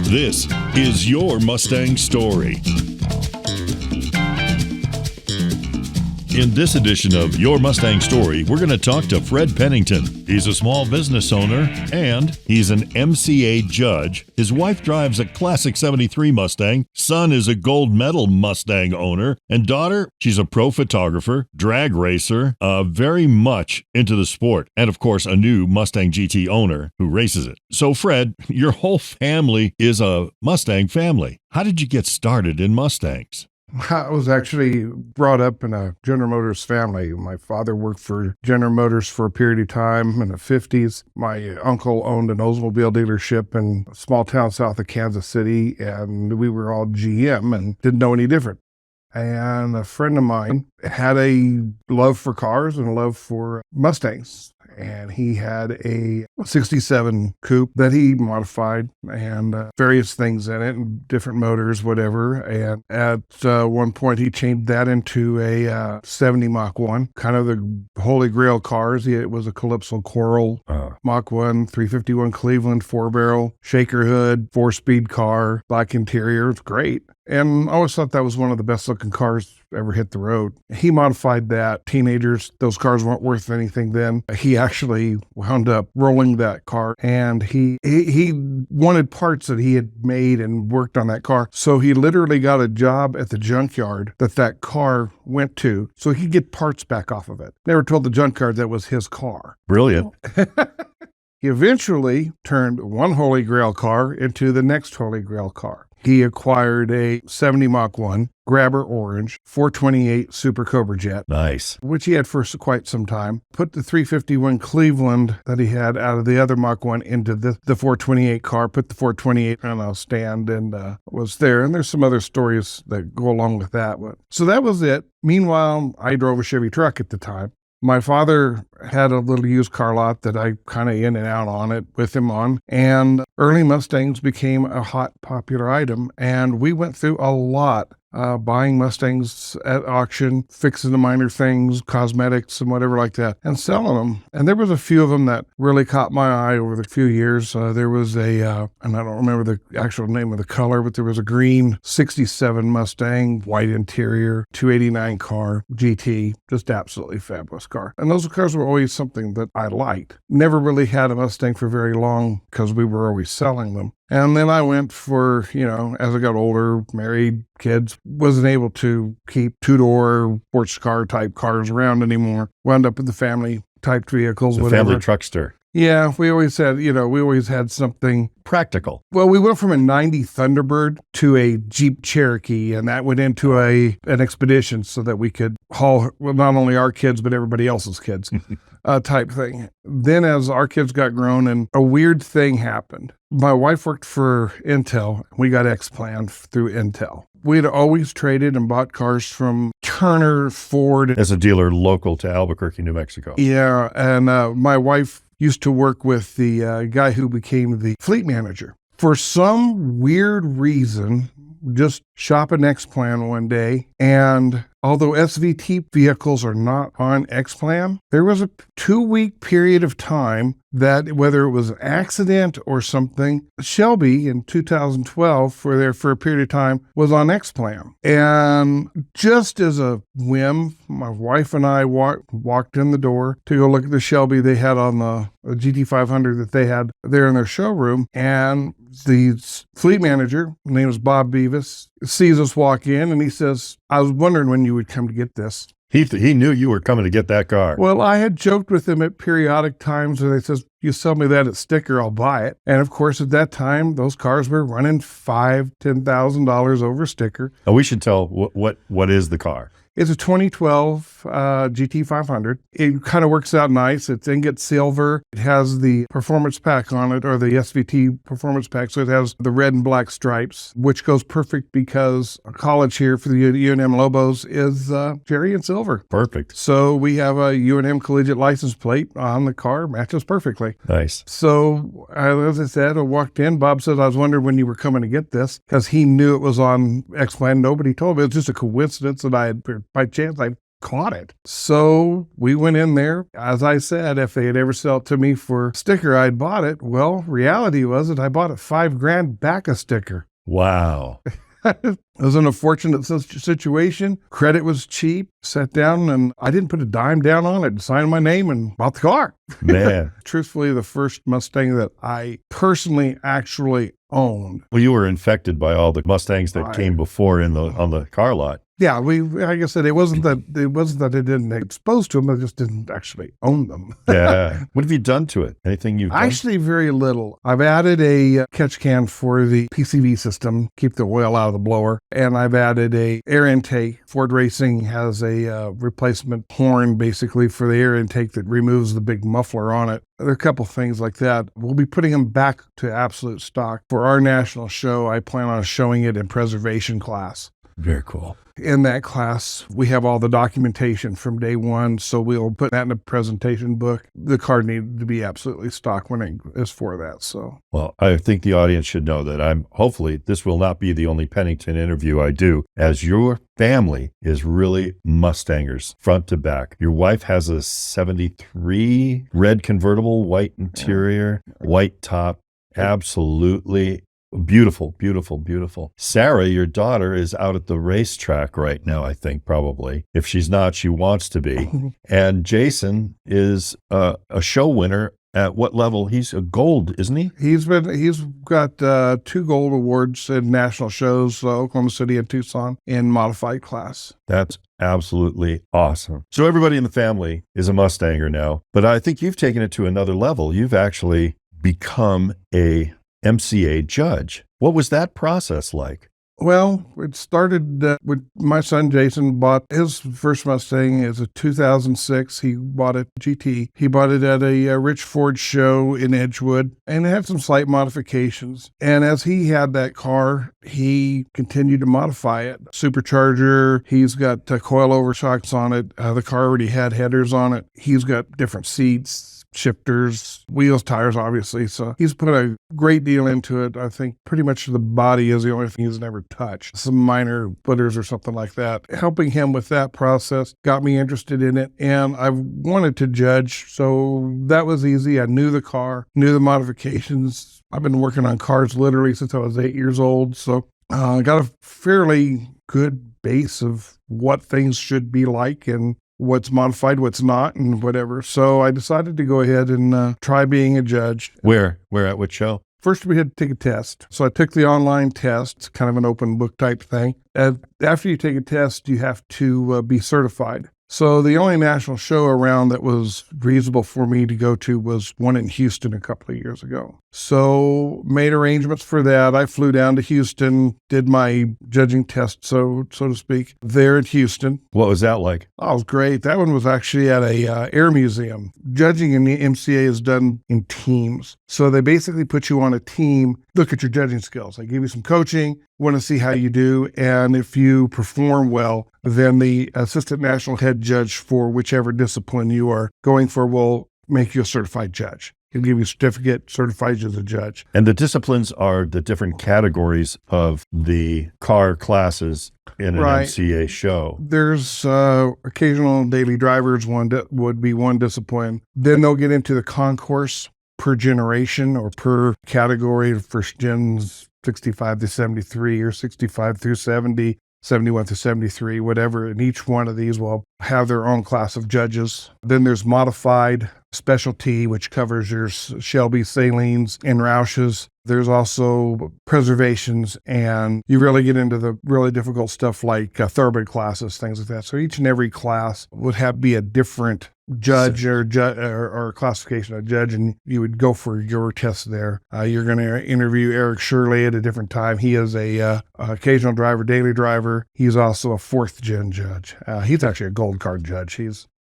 This is your Mustang Story. In this edition of Your Mustang Story, we're going to talk to Fred Pennington. He's a small business owner, and he's an MCA Judge. His wife drives a classic 73 Mustang. Son is a gold medal Mustang owner. And daughter, she's a pro photographer, drag racer, very much into the sport. And of course, a new Mustang GT owner who races it. So Fred, your whole family is a Mustang family. How did you get started in Mustangs? I was actually brought up in a General Motors family. My father worked for General Motors for a period of time in the 50s. My uncle owned an Oldsmobile dealership in a small town south of Kansas City, and we were all GM and didn't know any different. And a friend of mine had a love for cars and a love for Mustangs. And he had a 67 coupe that he modified and various things in it, and different motors, whatever. And at one point, he changed that into a 70 Mach 1, kind of the holy grail cars. It was a Calypso Coral Mach 1, 351 Cleveland, 4-barrel, shaker hood, 4-speed car, black interior. It's great. And I always thought that was one of the best looking cars ever hit the road. He modified that. Teenagers, those cars weren't worth anything then. He actually wound up rolling that car, and he wanted parts that he had made and worked on that car. So he literally got a job at the junkyard that car went to, so he could get parts back off of it. Never told the junkyard that was his car. Brilliant. He eventually turned one Holy Grail car into the next Holy Grail car. He acquired a 70 Mach 1 Grabber Orange 428 Super Cobra Jet. Nice. Which he had for quite some time. Put the 351 Cleveland that he had out of the other Mach 1 into the 428 car. Put the 428 on a stand and was there. And there's some other stories that go along with that. So that was it. Meanwhile, I drove a Chevy truck at the time. My father had a little used car lot that I kind of in and out on it with him on, and early Mustangs became a hot, popular item, and we went through a lot buying Mustangs at auction, fixing the minor things, cosmetics and whatever like that, and selling them. And there was a few of them that really caught my eye over the few years. There was and I don't remember the actual name of the color, but there was a green 67 Mustang, white interior, 289 car, GT, just absolutely fabulous car. And those cars were always something that I liked. Never really had a Mustang for very long because we were always selling them. And then I went for, as I got older, married, kids, wasn't able to keep two-door sports car type cars around anymore. Wound up with the family type vehicles, The whatever. family truckster. Yeah, we always had something Practical. Well, we went from a 90 Thunderbird to a Jeep Cherokee, and that went into an Expedition so that we could haul, not only our kids, but everybody else's kids type thing. Then as our kids got grown, and a weird thing happened. My wife worked for Intel. We got X-Plan through Intel. We'd always traded and bought cars from Turner, Ford. As a dealer local to Albuquerque, New Mexico. Yeah, and my wife used to work with the guy who became the fleet manager. For some weird reason, just shopping X-Plan one day, and although SVT vehicles are not on X-Plan, there was a 2-week period of time that, whether it was an accident or something, Shelby in 2012, for a period of time, was on X-Plan. And just as a whim, my wife and I walked in the door to go look at the Shelby they had on the GT500 that they had there in their showroom. And the fleet manager, his name was Bob Beavis, sees us walk in, and he says, "I was wondering when you would come to get this." He knew you were coming to get that car. Well, I had joked with him at periodic times, and he says, "You sell me that at sticker, I'll buy it." And of course, at that time, those cars were running $5,000-$10,000 over sticker. Now, we should tell what is the car. It's a 2012 GT500. It kind of works out nice. It's ingot silver. It has the performance pack on it, or the SVT performance pack. So it has the red and black stripes, which goes perfect because college here for the UNM Lobos is cherry and silver. Perfect. So we have a UNM collegiate license plate on the car. Matches perfectly. Nice. So as I said, I walked in. Bob said, "I was wondering when you were coming to get this," because he knew it was on X-Plan. Nobody told me. It was just a coincidence that I had, by chance, I caught it. So we went in there. As I said, if they had ever sold it to me for sticker, I'd bought it. Well, reality was that I bought it $5,000 back a sticker. Wow. It was an unfortunate situation. Credit was cheap. Sat down and I didn't put a dime down on it. Signed my name and bought the car. Man. Truthfully, the first Mustang that I personally actually owned. Well, you were infected by all the Mustangs that came before on the car lot. Yeah, like I said, it wasn't that I didn't expose to them. I just didn't actually own them. Yeah. What have you done to it? Anything you've done? Actually, very little. I've added a catch can for the PCV system, keep the oil out of the blower, and I've added a air intake. Ford Racing has a replacement horn, basically, for the air intake that removes the big muffler on it. There are a couple things like that. We'll be putting them back to absolute stock. For our national show, I plan on showing it in preservation class. Very cool. In that class, we have all the documentation from day one, so we'll put that in a presentation book. The car needed to be absolutely stock when it is for that. So, well, I think the audience should know that hopefully this will not be the only Pennington interview I do, as your family is really Mustangers front to back. Your wife has a 73 red convertible, white interior, white top, absolutely beautiful, beautiful, beautiful. Sarah, your daughter, is out at the racetrack right now, I think, probably. If she's not, she wants to be. And Jason is a show winner. At what level? He's a gold, isn't he? He's got 2 gold awards in national shows, Oklahoma City and Tucson, in modified class. That's absolutely awesome. So everybody in the family is a Mustanger now, but I think you've taken it to another level. You've actually become a MCA judge. What was that process like? Well, it started with my son Jason bought his first Mustang as a 2006. He bought it GT. He bought it at a Rich Ford show in Edgewood, and it had some slight modifications. And as he had that car, he continued to modify it. Supercharger, he's got coilover shocks on it. The car already had headers on it. He's got different seats, shifters, wheels, tires, obviously. So he's put a great deal into it. I think pretty much the body is the only thing he's never touched. Some minor footers or something like that. Helping him with that process got me interested in it, and I wanted to judge, so that was easy. I knew the car, knew the modifications. I've been working on cars literally since I was 8 years old, so I got a fairly good base of what things should be like and what's modified, what's not, and whatever. So I decided to go ahead and try being a judge. Where at what show? First, we had to take a test. So I took the online test. It's kind of an open book type thing. And after you take a test, you have to be certified. So the only national show around that was reasonable for me to go to was one in Houston a couple of years ago. So made arrangements for that. I flew down to Houston, did my judging test, so to speak, there in Houston. What was that like? Oh, it was great. That one was actually at a air museum. Judging in the MCA is done in teams. So they basically put you on a team, look at your judging skills. They give you some coaching, want to see how you do. And if you perform well, then the assistant national head judge for whichever discipline you are going for will make you a certified judge. He'll give you a certificate, certifies you as a judge. And the disciplines are the different categories of the car classes in an MCA show. There's occasional daily drivers, would be one discipline. Then they'll get into the concourse per generation or per category, first gens 65 to 73 or 65 through 70. 71 to 73, whatever, and each one of these will have their own class of judges. Then there's modified specialty, which covers your Shelby, Salines, and Roushes. There's also preservations, and you really get into the really difficult stuff like thoroughbred classes, things like that. So each and every class would be a different judge or classification of judge, and you would go for your test there. You're going to interview Eric Shirley at a different time. He is a occasional driver, daily driver. He's also a 4th gen judge. He's actually a gold card judge.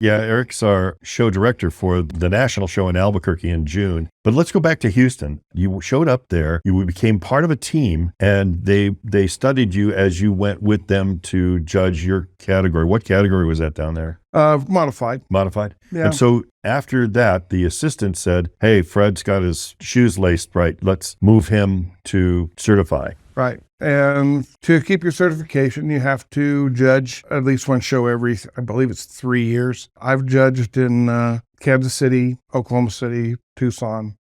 Yeah, Eric's our show director for the national show in Albuquerque in June. But let's go back to Houston. You showed up there, you became part of a team, and they studied you as you went with them to judge your category. What category was that down there? Modified. Modified? Yeah. And so after that, the assistant said, hey, Fred's got his shoes laced right. Let's move him to certify. Right. And to keep your certification, you have to judge at least one show every, I believe it's 3 years. I've judged in Kansas City, Oklahoma City, Tucson.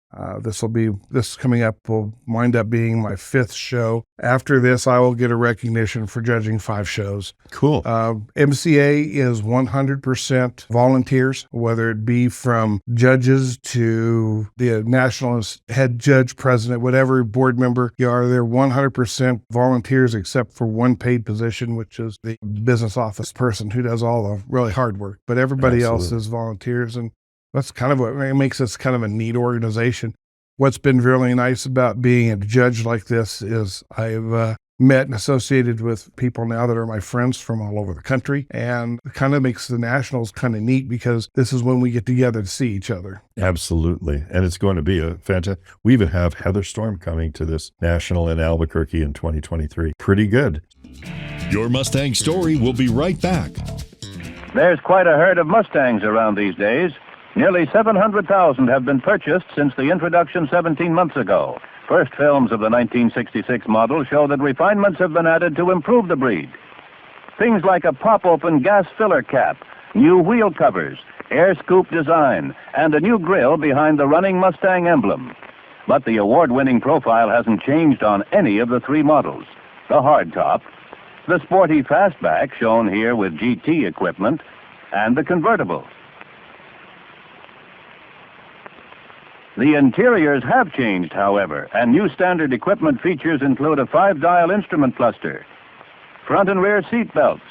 This coming up will wind up being my 5th show. After this, I will get a recognition for judging 5 shows. Cool. MCA is 100% volunteers, whether it be from judges to the national head judge, president, whatever board member you are, they're 100% volunteers except for one paid position, which is the business office person who does all the really hard work. But everybody else is volunteers, and that's kind of what makes us kind of a neat organization. What's been really nice about being a judge like this is I've met and associated with people now that are my friends from all over the country, and it kind of makes the nationals kind of neat because this is when we get together to see each other. Absolutely. And it's going to be a fantastic. We even have Heather Storm coming to this national in Albuquerque in 2023. Pretty good. Your Mustang Story will be right back. There's quite a herd of Mustangs around these days. Nearly 700,000 have been purchased since the introduction 17 months ago. First films of the 1966 model show that refinements have been added to improve the breed. Things like a pop-open gas filler cap, new wheel covers, air scoop design, and a new grille behind the running Mustang emblem. But the award-winning profile hasn't changed on any of the 3 models. The hardtop, the sporty fastback shown here with GT equipment, and the convertible. The interiors have changed, however, and new standard equipment features include a 5-dial instrument cluster, front and rear seat belts,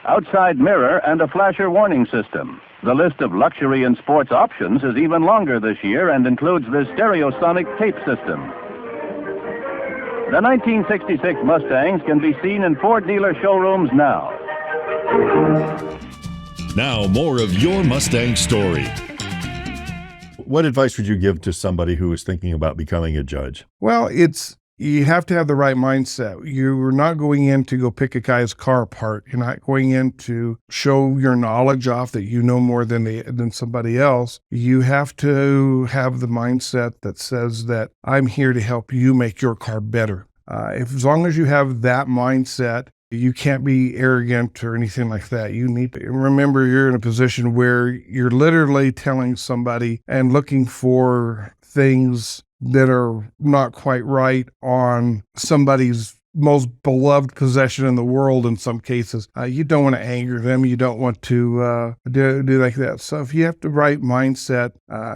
outside mirror, and a flasher warning system. The list of luxury and sports options is even longer this year and includes the stereosonic tape system. The 1966 Mustangs can be seen in Ford dealer showrooms now. Now, more of Your Mustang Story. What advice would you give to somebody who is thinking about becoming a judge? Well, you have to have the right mindset. You're not going in to go pick a guy's car apart. You're not going in to show your knowledge off that you know more than somebody else. You have to have the mindset that says that I'm here to help you make your car better. As long as you have that mindset, you can't be arrogant or anything like that. You need to remember you're in a position where you're literally telling somebody and looking for things that are not quite right on somebody's most beloved possession in the world in some cases. You don't want to anger them. You don't want to do like that. So if you have the right mindset,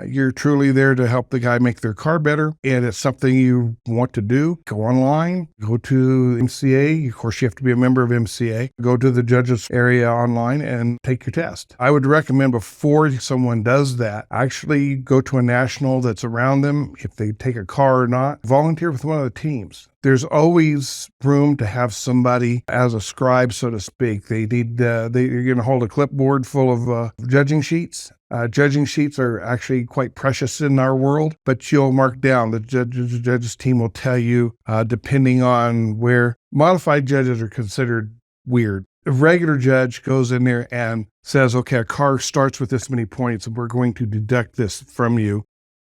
you're truly there to help the guy make their car better, and it's something you want to do, go online, go to MCA. Of course, you have to be a member of MCA. Go to the judges area online and take your test. I would recommend before someone does that, actually go to a national that's around them. If they take a car or not, volunteer with one of the teams. There's always room to have somebody as a scribe, so to speak. You're going to hold a clipboard full of judging sheets. Judging sheets are actually quite precious in our world, but you'll mark down. The judges team will tell you, depending on where modified judges are considered weird. A regular judge goes in there and says, okay, a car starts with this many points, and we're going to deduct this from you.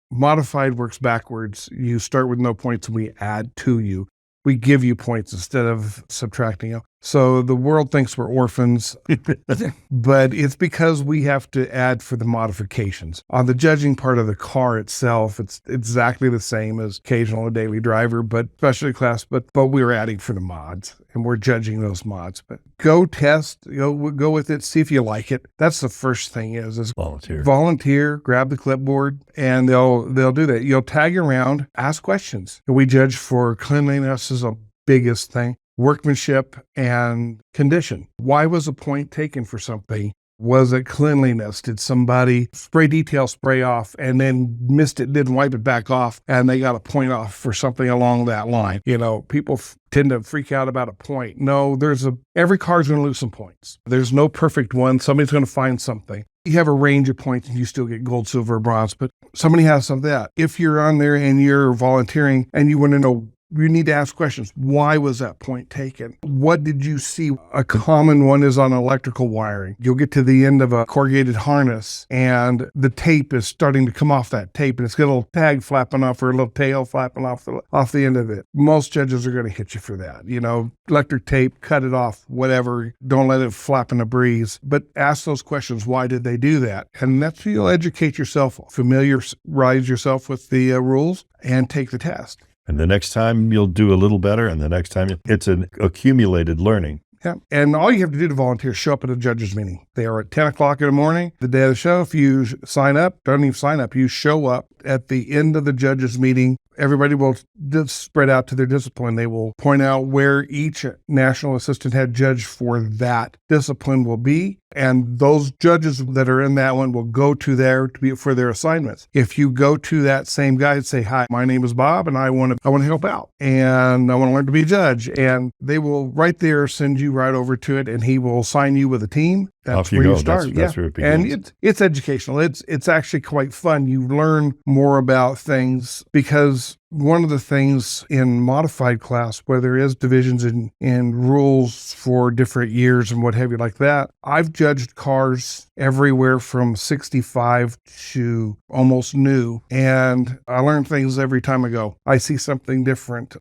Modified works backwards. You start with no points and we add to you. We give you points instead of subtracting. So the world thinks we're orphans, but it's because we have to add for the modifications. On the judging part of the car itself, it's exactly the same as occasional or daily driver, but specialty class, but we're adding for the mods and we're judging those mods. But go test, go with it, see if you like it. That's the first thing is volunteer, grab the clipboard, and they'll do that. You'll tag around, ask questions. We judge for cleanliness is the biggest thing. Workmanship and condition. Why was a point taken for something? Was it cleanliness? Did somebody spray off and then missed it, didn't wipe it back off, and they got a point off for something along that line? People tend to freak out about a point. No, every car's going to lose some points. There's no perfect one. Somebody's going to find something. You have a range of points and you still get gold, silver, bronze, but somebody has some of that. If you're on there and you're volunteering and you want to know you need to ask questions. Why was that point taken? What did you see? A common one is on electrical wiring. You'll get to the end of a corrugated harness and the tape is starting to come off that tape and it's got a little tag flapping off or a little tail flapping off the end of it. Most judges are going to hit you for that. Electric tape, cut it off, whatever. Don't let it flap in a breeze. But ask those questions. Why did they do that? And that's how you'll educate yourself, familiarize yourself with the rules, and take the test. And the next time you'll do a little better, and the next time it's an accumulated learning. Yeah. And all you have to do to volunteer is show up at a judge's meeting. They are at 10 o'clock in the morning, the day of the show. If you sign up, don't even sign up, you show up at the end of the judge's meeting. Everybody will spread out to their discipline. They will point out where each national assistant head judge for that discipline will be. And those judges that are in that one will go to there for their assignments. If you go to that same guy and say, "Hi, my name is Bob and I want to help out and I want to learn to be a judge," and they will right there send you right over to it and he will assign you with a team. That's where you start. That's where it begins. And it's educational. It's actually quite fun. You learn more about things because one of the things in modified class, where there is divisions in rules for different years and what have you like that, I've judged cars everywhere from 65 to almost new. And I learn things every time I go. I see something different.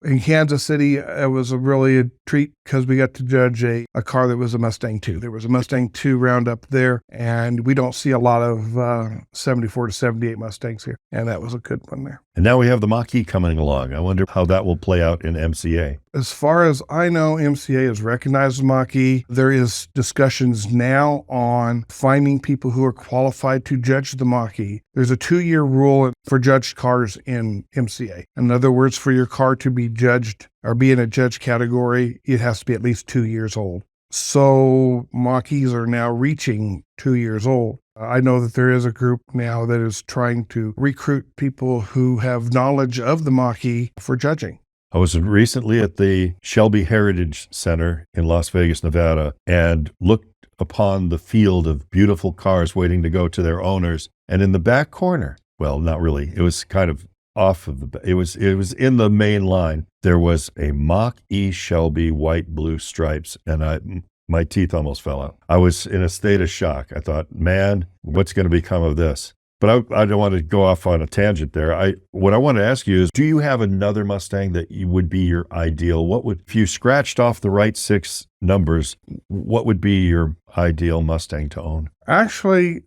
In Kansas City, it was really a treat because we got to judge a car that was a Mustang 2. There was a Mustang 2 roundup there, and we don't see a lot of 74 to 78 Mustangs here, and that was a good one there. And now we have the Mach-E coming along. I wonder how that will play out in MCA. As far as I know, MCA has recognized the Mach-E. There is discussions now on finding people who are qualified to judge the Mach-E. There's a 2-year rule for judged cars in MCA. In other words, for your car to be judged or be in a judge category, it has to be at least 2 years old. So Mach-E's are now reaching 2 years old. I know that there is a group now that is trying to recruit people who have knowledge of the Mach-E for judging. I was recently at the Shelby Heritage Center in Las Vegas, Nevada, and looked upon the field of beautiful cars waiting to go to their owners. And in the back corner, well, not really, it was kind of off of it was in the main line. There was a Mach-E Shelby white blue stripes, and my teeth almost fell out. I was in a state of shock. I thought, man, what's going to become of this? But I don't want to go off on a tangent there. What I want to ask you is, do you have another Mustang that would be your ideal? If you scratched off the right 6 numbers, what would be your ideal Mustang to own? Actually,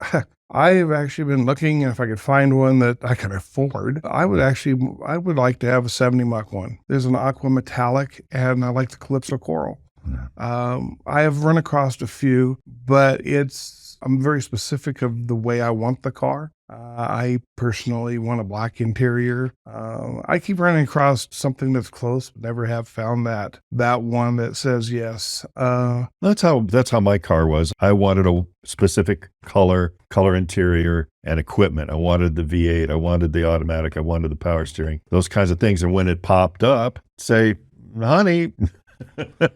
I've actually been looking, if I could find one that I can afford. I would like to have a 70 Mach 1. There's an aqua metallic, and I like the Calypso Coral. I have run across a few, but I'm very specific of the way I want the car. I personally want a black interior. I keep running across something that's close, but never have found that one that says yes. That's how my car was. I wanted a specific color interior, and equipment. I wanted the V8. I wanted the automatic. I wanted the power steering. Those kinds of things. And when it popped up, say, honey,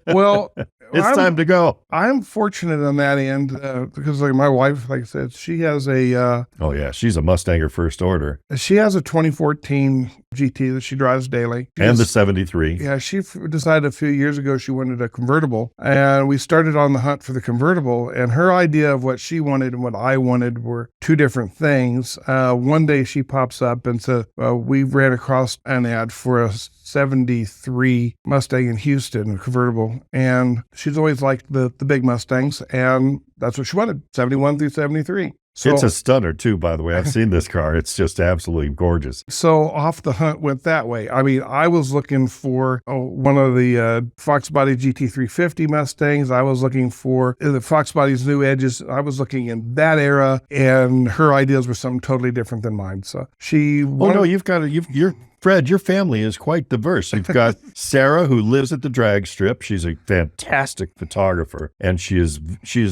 well, it's time to go. I'm fortunate on that end because, like my wife, like I said, she has a. Oh yeah, she's a Mustanger first order. She has a 2014 GT that she drives daily. The 73. Yeah, she decided a few years ago she wanted a convertible, and we started on the hunt for the convertible. And her idea of what she wanted and what I wanted were two different things. One day she pops up and says, "We ran across an ad for a 73 Mustang in Houston, a convertible," and she's always liked the big Mustangs, and that's what she wanted, 71 through 73. So, it's a stunner too, by the way. I've seen this car. It's just absolutely gorgeous. So off the hunt went that way. I mean, I was looking for one of the Fox Body GT350 Mustangs. I was looking for the Fox Body's new Edges. I was looking in that era, and her ideas were something totally different than mine. So she wanted, Fred, your family is quite diverse. You've got Sarah, who lives at the drag strip. She's a fantastic photographer, and she is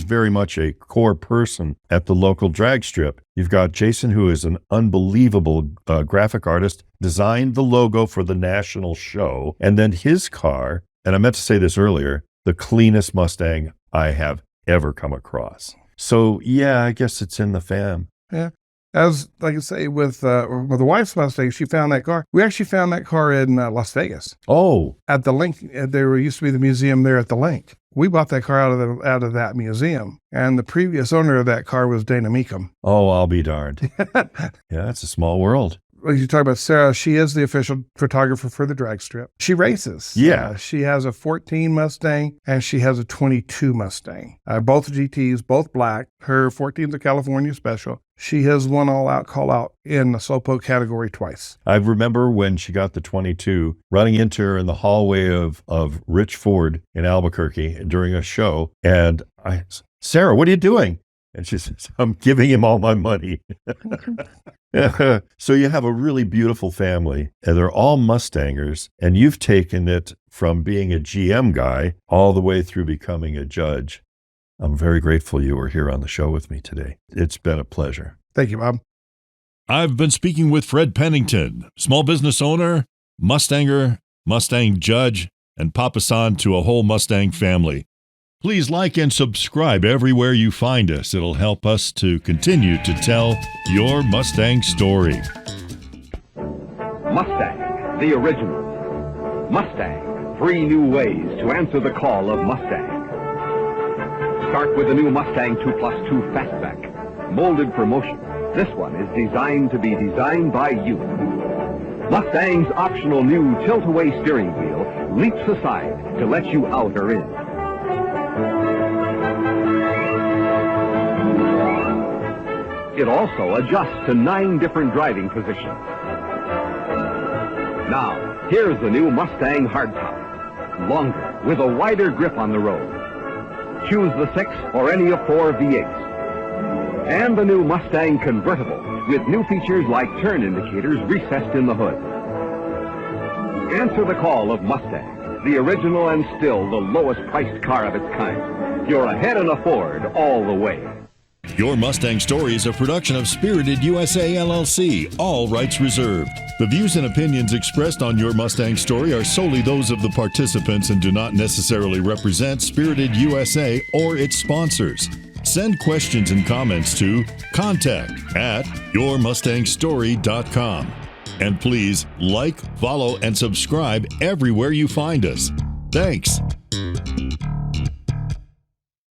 very much a core person at the local drag strip. You've got Jason, who is an unbelievable graphic artist, designed the logo for the national show, and then his car, and I meant to say this earlier, the cleanest Mustang I have ever come across. So yeah, I guess it's in the fam. Yeah. As like I say, with the wife's Mustang, she found that car. We actually found that car in Las Vegas Oh, at the Link. There used to be the museum there at the Link. We bought that car out of that museum, and the previous owner of that car was Dana Meekum. oh, I'll be darned. Yeah, it's a small world. Well, you talk about Sarah, she is the official photographer for the drag strip. She races. Yeah. She has a 14 Mustang and she has a 22 Mustang. Both GTs, both black. Her 14 is a California special. She has won all out, call out in the slowpoke category twice. I remember when she got the 22, running into her in the hallway of Rich Ford in Albuquerque during a show. And Sarah, what are you doing? And she says, I'm giving him all my money. So you have a really beautiful family, and they're all Mustangers, and you've taken it from being a GM guy all the way through becoming a judge. I'm very grateful you were here on the show with me today. It's been a pleasure. Thank you, Bob. I've been speaking with Fred Pennington, small business owner, Mustanger, Mustang judge, and Papa San to a whole Mustang family. Please like and subscribe everywhere you find us. It'll help us to continue to tell your Mustang story. Mustang, the original. Mustang, 3 new ways to answer the call of Mustang. Start with the new Mustang 2+2 Fastback, molded for motion. This one is designed to be designed by you. Mustang's optional new tilt-away steering wheel leaps aside to let you out or in. It also adjusts to 9 different driving positions. Now, here's the new Mustang Hardtop. Longer, with a wider grip on the road. Choose the 6 or any of 4 V8s. And the new Mustang Convertible, with new features like turn indicators recessed in the hood. Answer the call of Mustang, the original and still the lowest priced car of its kind. You're ahead in a Ford all the way. Your Mustang Story is a production of Spirited USA LLC, all rights reserved. The views and opinions expressed on Your Mustang Story are solely those of the participants and do not necessarily represent Spirited USA or its sponsors. Send questions and comments to contact@yourmustangstory.com. And please like, follow, and subscribe everywhere you find us. Thanks.